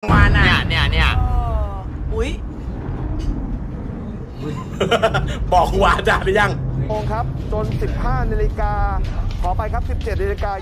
มาน่ะ เนี่ย อุ๊ย บอกครูอาจารย์หรือยัง โมงครับจน 15 นาฬิกาขอไปครับ 17 นาฬิกา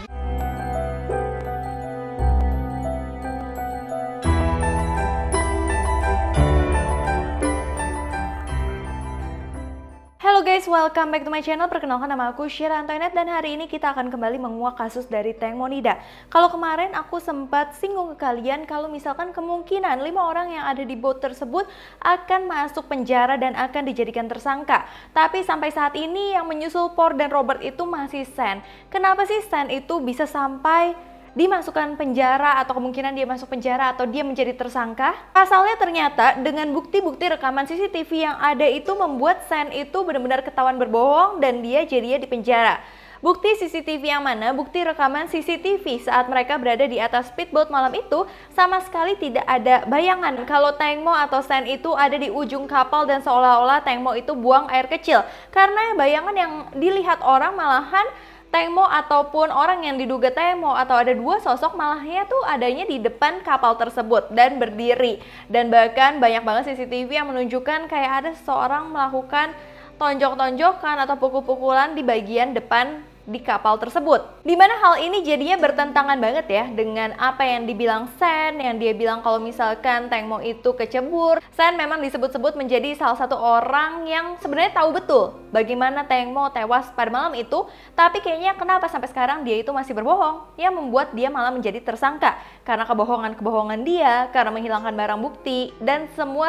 Halo guys, welcome back to my channel. Perkenalkan nama aku Syira Antoinette dan hari ini kita akan kembali menguak kasus dari Tank Monida. Kalau kemarin aku sempat singgung ke kalian kalau misalkan kemungkinan 5 orang yang ada di boat tersebut akan masuk penjara dan akan dijadikan tersangka. Tapi sampai saat ini yang menyusul Paul dan Robert itu masih Sam. Kenapa sih Sam itu bisa sampai dimasukkan penjara atau kemungkinan dia masuk penjara atau dia menjadi tersangka? Pasalnya ternyata dengan bukti-bukti rekaman CCTV yang ada itu membuat Sam itu benar-benar ketahuan berbohong dan dia jadinya di penjara. Bukti CCTV yang mana? Bukti rekaman CCTV saat mereka berada di atas speedboat malam itu sama sekali tidak ada bayangan kalau Tank Mo atau Sam itu ada di ujung kapal dan seolah-olah Tank Mo itu buang air kecil. Karena bayangan yang dilihat orang malahan Tank Mo ataupun orang yang diduga Tank Mo atau ada dua sosok malahnya tuh adanya di depan kapal tersebut dan berdiri. Dan bahkan banyak banget CCTV yang menunjukkan kayak ada seseorang melakukan tonjok-tonjokan atau pukul-pukulan di bagian depan di kapal tersebut. Dimana hal ini jadinya bertentangan banget ya dengan apa yang dibilang Sam, yang dia bilang kalau misalkan Tank Mo itu kecebur. Sam memang disebut-sebut menjadi salah satu orang yang sebenarnya tahu betul bagaimana Tank Mo tewas pada malam itu, tapi kayaknya kenapa sampai sekarang dia itu masih berbohong, yang membuat dia malah menjadi tersangka karena kebohongan-kebohongan dia, karena menghilangkan barang bukti, dan semua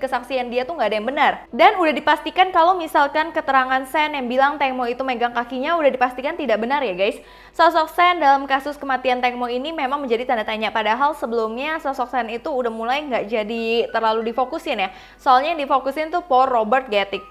kesaksian dia tuh nggak ada yang benar. Dan udah dipastikan kalau misalkan keterangan Sam yang bilang Tank Mo itu megang kakinya udah dipastikan tidak benar ya guys. Sosok Sam dalam kasus kematian Tank Mo ini memang menjadi tanda tanya, padahal sebelumnya sosok Sam itu udah mulai nggak jadi terlalu difokusin ya. Soalnya yang difokusin tuh Paul Robert Getik.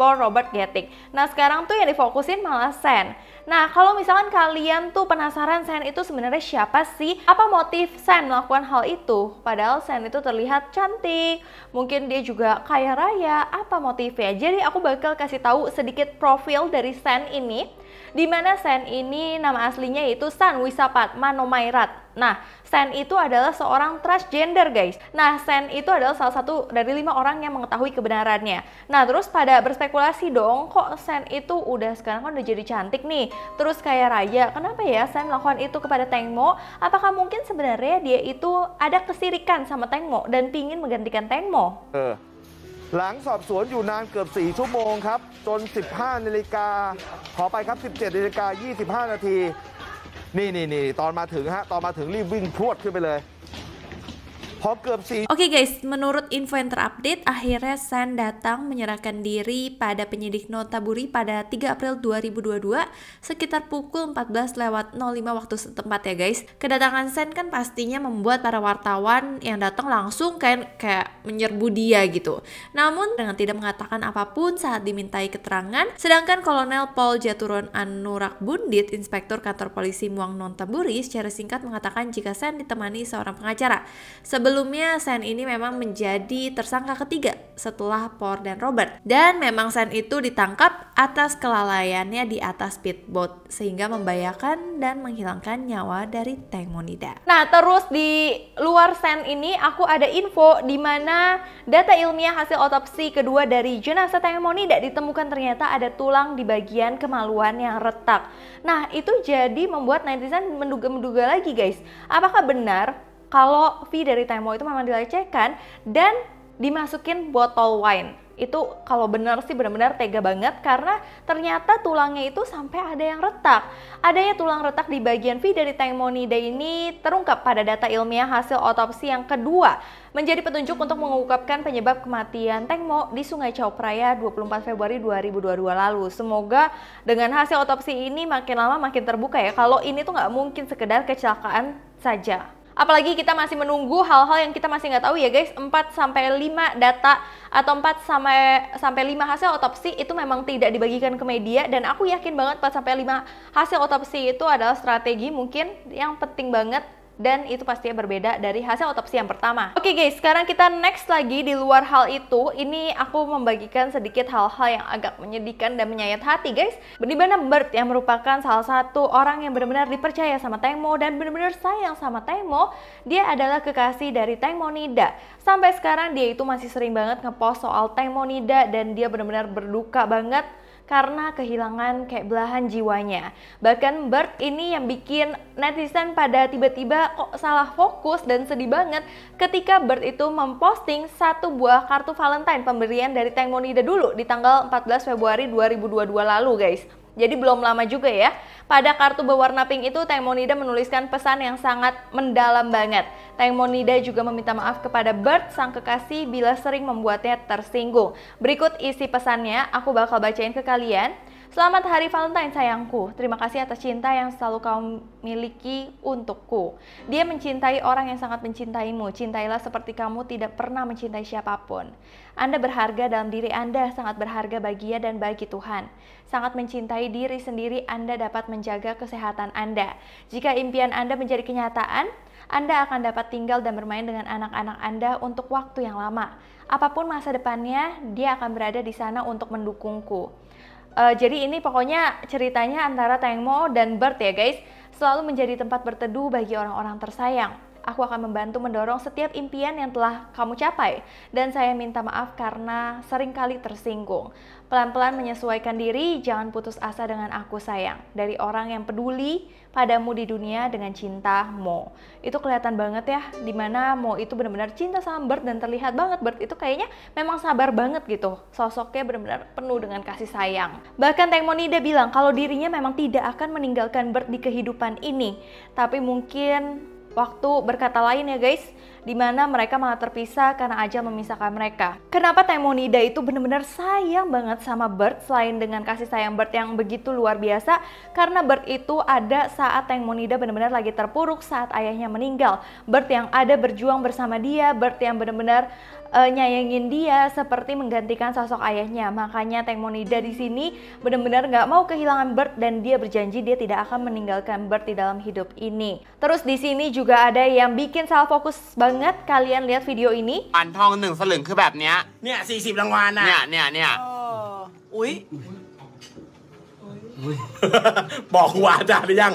Nah sekarang tuh yang difokusin malah Sam. Nah kalau misalkan kalian tuh penasaran Sam itu sebenarnya siapa sih? Apa motif Sam melakukan hal itu? Padahal Sam itu terlihat cantik, mungkin dia juga kaya raya, apa motifnya? Jadi aku bakal kasih tahu sedikit profil dari Sam ini, dimana Sam ini nama aslinya yaitu San Wisapatma Nomairat. Nah, Sam itu adalah seorang transgender guys. Nah, Sam itu adalah salah satu dari 5 orang yang mengetahui kebenarannya. Nah, terus pada berspekulasi dong, kok Sam itu sekarang kan udah jadi cantik nih, terus kaya raya, kenapa ya Sam melakukan itu kepada Tank Mo? Apakah mungkin sebenarnya dia itu ada kesirikan sama Tank Mo dan pingin menggantikan Tank Mo? หลังสอบสวนอยู่นานเกือบ 4 ชั่วโมงครับจน 15 นาฬิกาขอไปครับ 17 นาฬิกา 25 นาทีนี่ตอนมาถึงฮะตอนมาถึงรีบวิ่งพรวดขึ้นไปเลย Oke guys, menurut info yang terupdate, akhirnya Sam datang menyerahkan diri pada penyidik Notaburi pada 3 April 2022 sekitar pukul 14.05 waktu setempat ya guys. Kedatangan Sam kan pastinya membuat para wartawan yang datang langsung kayak menyerbu dia gitu. Namun dengan tidak mengatakan apapun saat dimintai keterangan, sedangkan Kolonel Paul Jaturon Anurak Bundit, Inspektur Kantor Polisi Muang Notaburi, secara singkat mengatakan jika Sam ditemani seorang pengacara. Sebelumnya Sam ini memang menjadi tersangka ketiga setelah Paul dan Robert, dan memang Sam itu ditangkap atas kelalaiannya di atas speedboat sehingga membahayakan dan menghilangkan nyawa dari Tank Monida. Nah terus di luar Sam ini aku ada info di mana data ilmiah hasil otopsi kedua dari jenazah Tank Monida ditemukan ternyata ada tulang di bagian kemaluan yang retak. Nah itu jadi membuat netizen menduga-menduga lagi guys, apakah benar kalau V dari Tank Mo itu memang dilecehkan dan dimasukin botol wine? Itu kalau benar sih benar-benar tega banget, karena ternyata tulangnya itu sampai ada yang retak. Adanya tulang retak di bagian V dari Tank Monida ini terungkap pada data ilmiah hasil otopsi yang kedua, menjadi petunjuk untuk mengungkapkan penyebab kematian Tank Mo di Sungai Chao Phraya 24 Februari 2022 lalu. Semoga dengan hasil otopsi ini makin lama makin terbuka ya, kalau ini tuh nggak mungkin sekedar kecelakaan saja. Apalagi kita masih menunggu hal-hal yang kita masih nggak tahu ya guys. 4-5 data atau 4-5 hasil otopsi itu memang tidak dibagikan ke media, dan aku yakin banget 4-5 hasil otopsi itu adalah strategi mungkin yang penting banget Dan itu pastinya berbeda dari hasil otopsi yang pertama. Oke guys, sekarang kita next lagi di luar hal itu. Ini aku membagikan sedikit hal-hal yang agak menyedihkan dan menyayat hati guys. Di mana Bert yang merupakan salah satu orang yang benar-benar dipercaya sama Tengmo dan benar-benar sayang sama Tengmo, dia adalah kekasih dari Tengmo Nida. Sampai sekarang dia itu masih sering banget ngepost soal Tengmo Nida dan dia benar-benar berduka banget karena kehilangan kayak belahan jiwanya. Bahkan Bert ini yang bikin netizen pada tiba-tiba kok salah fokus dan sedih banget ketika Bert itu memposting satu buah kartu Valentine pemberian dari Tengmo Nida dulu di tanggal 14 Februari 2022 lalu guys. Jadi belum lama juga ya. Pada kartu berwarna pink itu Tengmo Nida menuliskan pesan yang sangat mendalam banget. Tengmo Nida juga meminta maaf kepada Bert sang kekasih bila sering membuatnya tersinggung. Berikut isi pesannya, aku bakal bacain ke kalian. Selamat Hari Valentine sayangku, terima kasih atas cinta yang selalu kau miliki untukku. Dia mencintai orang yang sangat mencintaimu, cintailah seperti kamu tidak pernah mencintai siapapun. Anda berharga dalam diri Anda, sangat berharga baginya dan bagi Tuhan. Sangat mencintai diri sendiri, Anda dapat menjaga kesehatan Anda. Jika impian Anda menjadi kenyataan, Anda akan dapat tinggal dan bermain dengan anak-anak Anda untuk waktu yang lama. Apapun masa depannya, dia akan berada di sana untuk mendukungku. Jadi ini pokoknya ceritanya antara Tengmo dan Bert ya guys. Selalu menjadi tempat berteduh bagi orang-orang tersayang. Aku akan membantu mendorong setiap impian yang telah kamu capai. Dan saya minta maaf karena seringkali tersinggung. Pelan-pelan menyesuaikan diri, jangan putus asa dengan aku sayang. Dari orang yang peduli padamu di dunia dengan cinta Mo. Itu kelihatan banget ya, dimana Mo itu benar-benar cinta sama Bert dan terlihat banget Bert itu kayaknya memang sabar banget gitu. Sosoknya benar-benar penuh dengan kasih sayang. Bahkan Tengmo Nida bilang kalau dirinya memang tidak akan meninggalkan Bert di kehidupan ini. Tapi mungkin waktu berkata lain ya guys, dimana mereka malah terpisah karena ajal memisahkan mereka. Kenapa Tengmo Nida itu benar-benar sayang banget sama Bert selain dengan kasih sayang Bert yang begitu luar biasa? Karena Bert itu ada saat Tengmo Nida benar-benar lagi terpuruk saat ayahnya meninggal. Bert yang ada berjuang bersama dia, Bert yang benar-benar nyayangin dia seperti menggantikan sosok ayahnya. Makanya Tengmo Nida di sini benar-benar nggak mau kehilangan Bert dan dia berjanji dia tidak akan meninggalkan Bert di dalam hidup ini. Terus di sini juga ada yang bikin salah fokus banget. Kalian lihat video ini. อันทอง1 สลึงคือแบบเนี้ย เนี่ย40 รางวัลน่ะ เนี่ย อุ๊ย บอกครูบาอาจารย์หรือยัง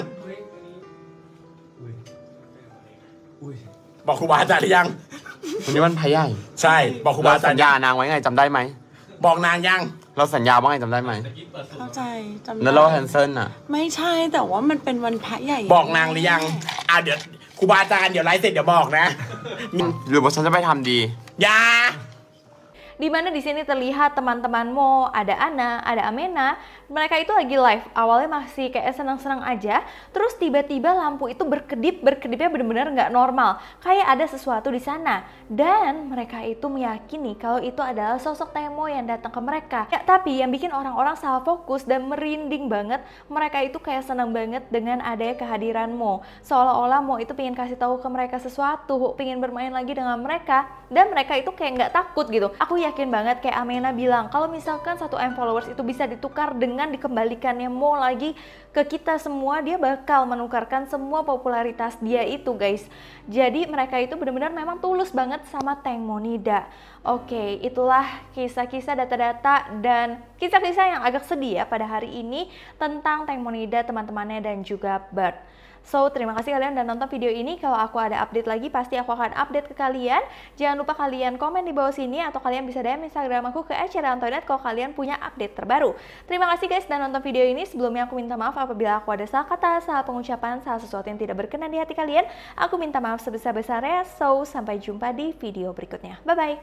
บอกครูบาอาจารย์หรือยัง วันนี้วันพระใหญ่ ใช่ บอกครูบา เรา อาจาร สัญ ย์ ญานางไว้ไงจำได้ไหม บอกนางยัง เราสัญญาว่าไงจำได้ไหม เข้าใจจำ แล้วเราแคนเซิลอ่ะ ไม่ใช่แต่ว่ามันเป็นวันพระใหญ่ บอกนางหรือยังเดี๋ยวครูบาอาจารย์เดี๋ยวไลฟ์เสร็จเดี๋ยวบอกนะ หรือว่าฉันจะไปทำดี อย่า Dimana di sini terlihat teman-teman Mo, ada Ana, ada Amena, mereka itu lagi live. Awalnya masih kayak senang-senang aja, terus tiba-tiba lampu itu berkedipnya benar-benar nggak normal, kayak ada sesuatu di sana. Dan mereka itu meyakini kalau itu adalah sosok Tengmo yang datang ke mereka. Ya, tapi yang bikin orang-orang salah fokus dan merinding banget, mereka itu kayak senang banget dengan adanya kehadiran Mo. Seolah-olah Mo itu pengen kasih tahu ke mereka sesuatu, pengen bermain lagi dengan mereka, dan mereka itu kayak nggak takut gitu. Aku yakin banget kayak Amena bilang kalau misalkan 1M followers itu bisa ditukar dengan dikembalikannya Mo lagi ke kita semua, dia bakal menukarkan semua popularitas dia itu guys. Jadi mereka itu benar-benar memang tulus banget sama Tengmo Nida. Oke, itulah kisah-kisah, data-data dan kisah-kisah yang agak sedih ya pada hari ini tentang Tengmo Nida, teman-temannya dan juga Bert. So, terima kasih kalian udah nonton video ini. Kalau aku ada update lagi, pasti aku akan update ke kalian. Jangan lupa kalian komen di bawah sini, atau kalian bisa DM Instagram aku ke @cirantoinette kalau kalian punya update terbaru. Terima kasih guys udah nonton video ini. Sebelumnya aku minta maaf apabila aku ada salah kata, salah pengucapan, salah sesuatu yang tidak berkenan di hati kalian. Aku minta maaf sebesar-besarnya. So, sampai jumpa di video berikutnya. Bye-bye!